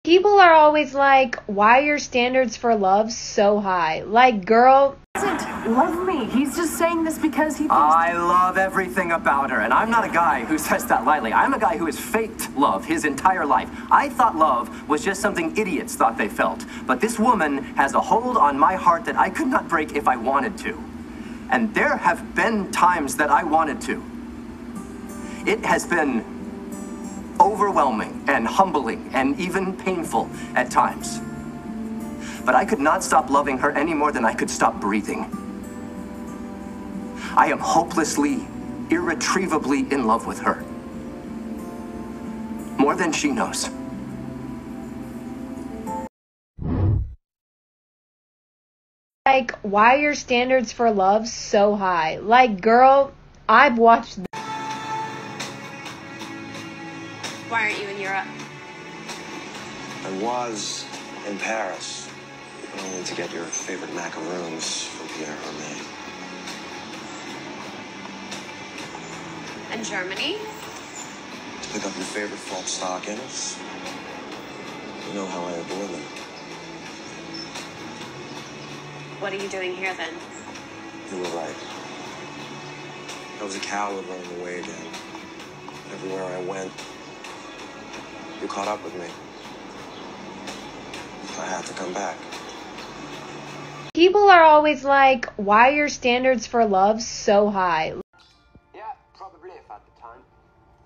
People are always like, why are your standards for love so high? Like, girl, doesn't love me. He's just saying this because he thinks I love everything about her, and I'm not a guy who says that lightly. I'm a guy who has faked love his entire life. I thought love was just something idiots thought they felt. But this woman has a hold on my heart that I could not break if I wanted to. And there have been times that I wanted to. It has been overwhelming and humbling and even painful at times. But I could not stop loving her any more than I could stop breathing. I am hopelessly, irretrievably in love with her. More than she knows. like, why are your standards for love so high? Like, girl, I've watched. Why aren't you in Europe? I was in Paris, only to get your favorite macaroons from Pierre Hermé. And Germany? To pick up your favorite false stockings. You know how I adore them. What are you doing here then? You were right. I was a coward running away again. Everywhere I went, you caught up with me. I had to come back. People are always like, why are your standards for love so high? Yeah, probably if at the time.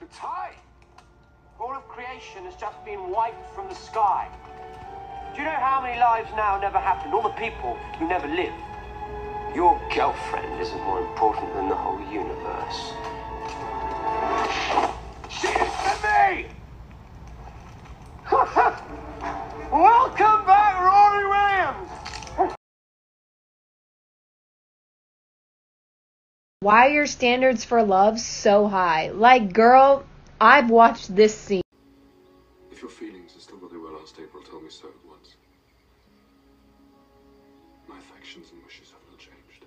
It's high! All of creation has just been wiped from the sky. Do you know how many lives now never happened? All the people who never lived. Your girlfriend isn't more important than the whole universe. She is to me! Welcome back, Rory Williams! Why are your standards for love so high? Like, girl, I've watched this scene. If your feelings are still what they were last April, tell me so at once. My affections and wishes have not changed.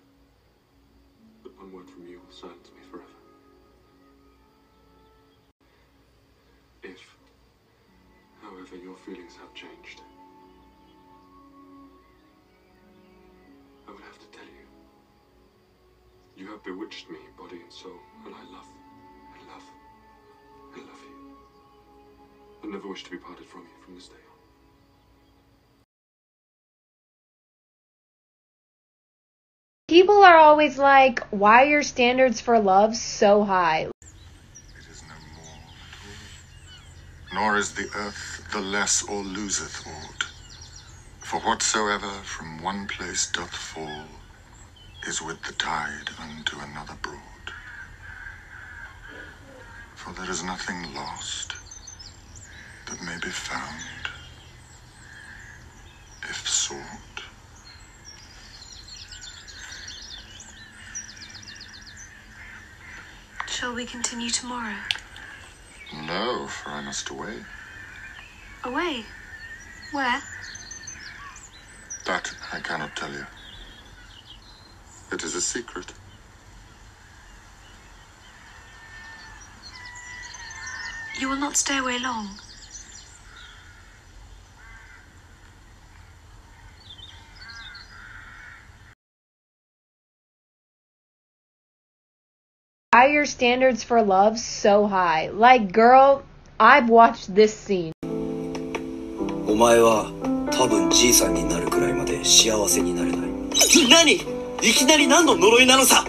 But one word from you will silence me forever. If, however, your feelings have changed, I would have to tell you. You have bewitched me, body and soul, and I love, and love, and love you. I never wish to be parted from you from this day on. People are always like, why are your standards for love so high? It is no more at all, nor is the earth the less or loseth aught. For whatsoever from one place doth fall is with the tide unto another broad. For there is nothing lost that may be found, if sought. Shall we continue tomorrow? No, for I must away. Away? Where? That I cannot tell you. It is a secret. You will not stay away long. Why are your standards for love so high? Like, girl, I've watched this scene. お前は多分じいさんになるくらいまで幸せになれない。何？いきなり何の呪いなのさ。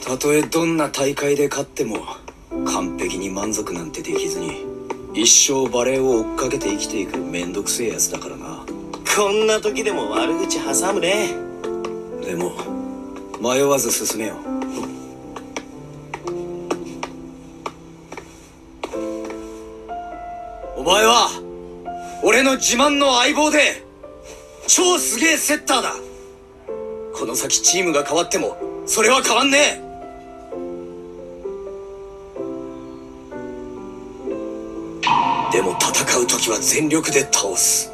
たとえどんな大会で勝っても完璧に満足なんてできずに一生バレエを追っかけて生きていくめんどくせえやつだからな。こんな時でも悪口挟むね。でも迷わず進めよ。お前は俺の自慢の相棒で超すげえセッターだ。この先チームが変わってもそれは変わんねえ。でも戦う時は全力で倒す。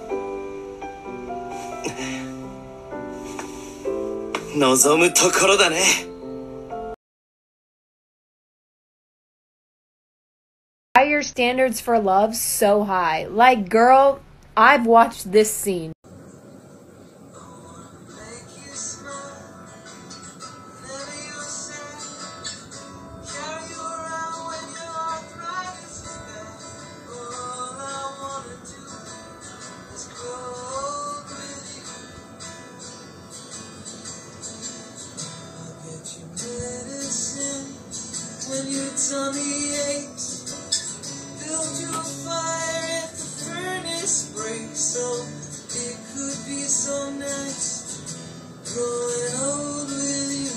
望むところだね。Why are your standards for love so high? Like, girl, I've watched this scene. When your tummy aches, build your fire if the furnace breaks. Oh, it could be so nice growing old with you.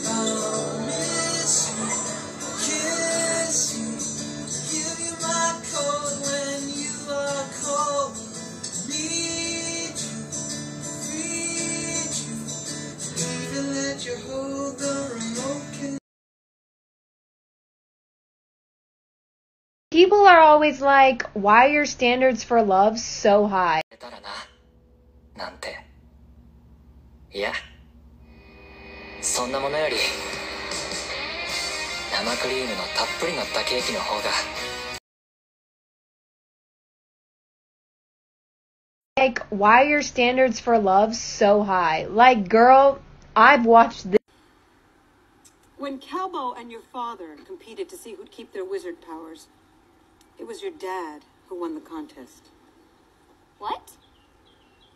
I'll miss you, kiss you, give you my coat when you are cold. Need you, feed you, even let you hold the remote. People are always like, why are your standards for love so high? なんて。いや、そんなものより生クリームのたっぷり乗ったケーキの方が。Like, why are your standards for love so high? Like, girl, I've watched this. When Calbo and your father competed to see who'd keep their wizard powers, it was your dad who won the contest. What?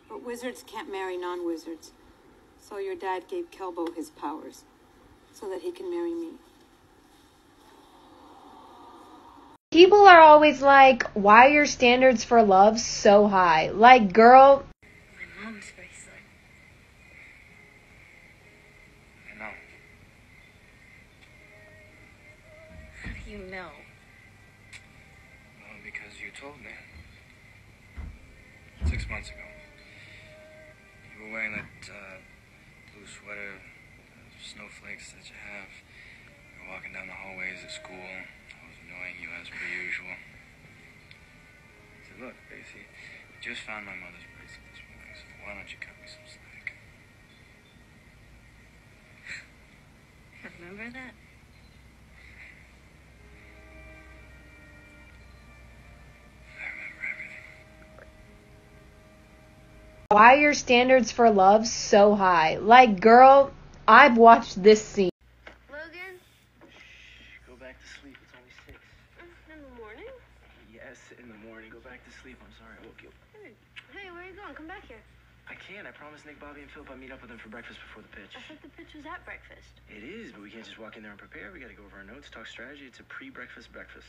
But wizards can't marry non-wizards, so your dad gave Calbo his powers, so that he can marry me. People are always like, why are your standards for love so high? Like, girl. My mom's bracelet. I know. How do you know? Well, because you told me. 6 months ago. You were wearing that blue sweater, snowflakes that you have. You were walking down the hallways at school. I was annoying you as per usual. I said, look, Basie, I just found my mother's bracelet this morning, so why don't you cut me some slack? Remember that? I remember everything. Why are your standards for love so high? Like, girl, I've watched this scene. Logan? Go back to sleep. It's only 6. In the morning? Yes, in the morning. Go back to sleep. I'm sorry I woke you. Hey, where are you going? Come back here. I can't. I promised Nick, Bobby, and Philip I'd meet up with them for breakfast before the pitch. I thought the pitch was at breakfast. It is, but we can't just walk in there and prepare. We gotta go over our notes, talk strategy. It's a pre-breakfast breakfast.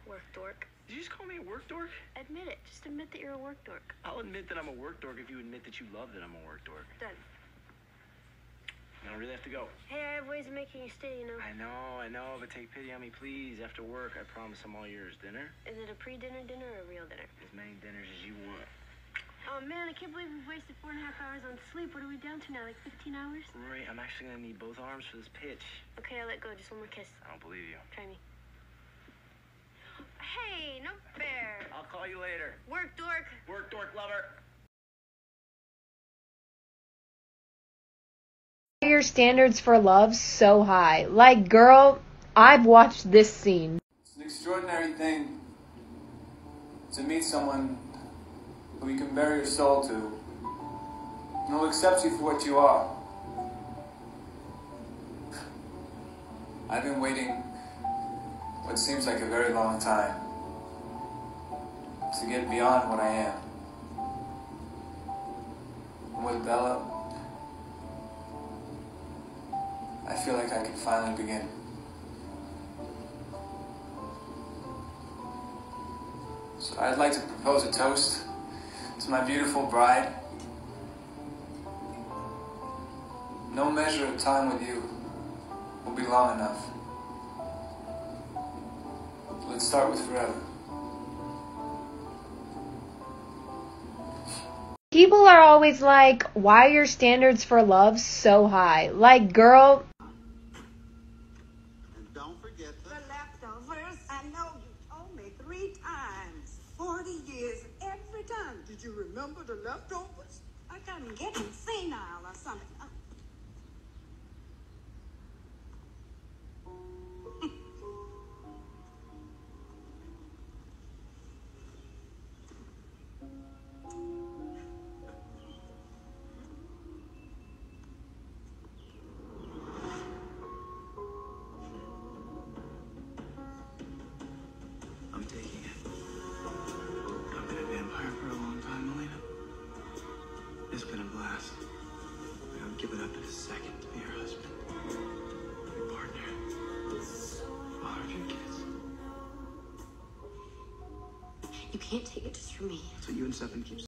Work dork. Did you just call me a work dork? Admit it. Just admit that you're a work dork. I'll admit that I'm a work dork if you admit that you love that I'm a work dork. Done. I don't really have to go. Hey, I have ways of making you stay, you know. I know, but take pity on me, please. After work, I promise I'm all yours. Dinner? Is it a pre-dinner dinner or a real dinner? As many dinners as you want. Oh, man, I can't believe we've wasted 4.5 hours on sleep. What are we down to now, like 15 hours? Rory, I'm actually gonna need both arms for this pitch. Okay, I'll let go. Just one more kiss. I don't believe you. Try me. Hey, no fair. I'll call you later. Work dork. Work dork lover. Why are your standards for love so high? Like, girl, I've watched this scene. It's an extraordinary thing to meet someone who you can bare your soul to, and who accepts you for what you are. I've been waiting what seems like a very long time to get beyond what I am. And with Bella, I feel like I can finally begin. So I'd like to propose a toast to my beautiful bride. No measure of time with you will be long enough. Let's start with forever. People are always like, why are your standards for love so high? Like, girl. And don't forget the leftovers. I know you told me 3 times. 40 years every time. Did you remember the leftovers? I got him getting senile or something. You can't take it just from me. That's what you and Stefan keep